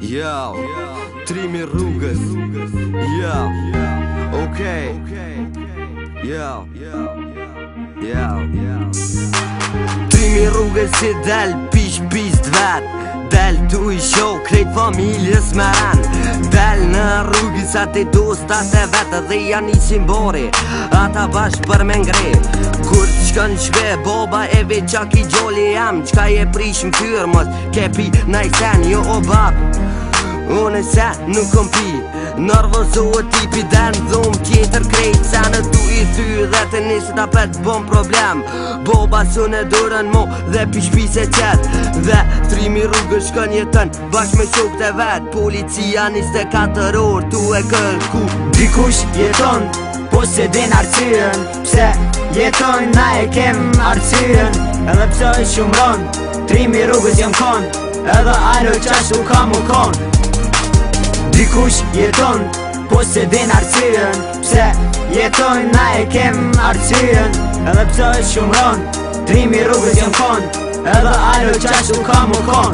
Yo, trimi rrugës. Yo, okay. Yo, trimi rrugës si del pish t'vet. Del tu I show krejt familjes me ran. Del në rrugës atë dostat e vetë dhe janë I simbori. Ata bashk për me ngre. Kur t'shkën shve boba e veqa ki gjoli jam. Qka je prish m'fyr mos kepi najsen jo o bab. Unë se nuk kom pi. Nervozohet tipi den dhum tjetër krejt. Se në tu I thy dhe të nisë ta pet bon problem. Boba su në durën mo dhe pi shpi se qet. Dhe trimi rrugës shkën jetën bashk me shok të vet. Policia 24 orë tu e kërku. Dikush jeton po se din arsyen. Pse jeton na e kem arsyen. Edhe pse shumron trimi rrugës jam kon. Edhe alo qashu kam u kon. Dikush jeton po se din arsyen. Pse jeton na e kem arsyen. Edhe pse shumron trimi rrugës jam kon. Edhe alo qashu kam u kon.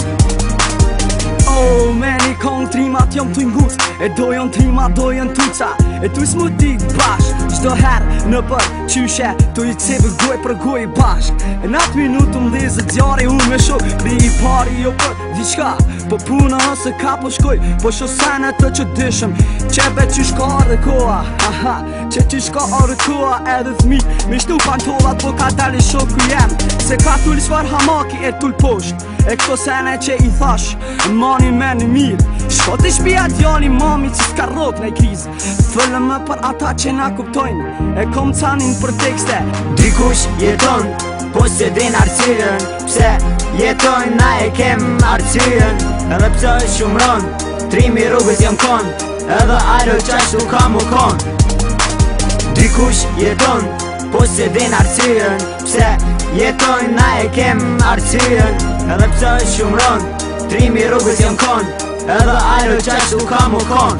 Oh, meni kong trimat jom t'u ngus. E dojon trima, dojon tuqa. E tu s'mu dik bashk. Qdo her në për qyshe tu I cebë goj për goj bashk. E nat minutë m'dhezë djari unë me shok. Dhe I pari jo për diqka. Po puna ose ka po shkoj. Po shosene të që dishëm. Qebe që shka arë koha. Aha, që shka arë koha. Edhe thmi me shtu pantollat po ka dali shoku jem. Se ka tull shfar hamaki e tull posht. E këto sene që I thash manin me në mirë. Shko të shpia djali mami që s'ka rrot në kriz. Fëllë më për ata që na kuptojnë. E kom canin për tekste. Dikush jeton po se din arsyen. Pse jeton na e kem arsyen. Edhe pse shumron trimi rrugës jam kon. Edhe alo qashu kam u kon. Dikush jeton po se din arsyen. Pse jeton na e kem arsyen. Edhe pse shumron trimi rrugës jam kon. Edhe alo qashu kam u kon.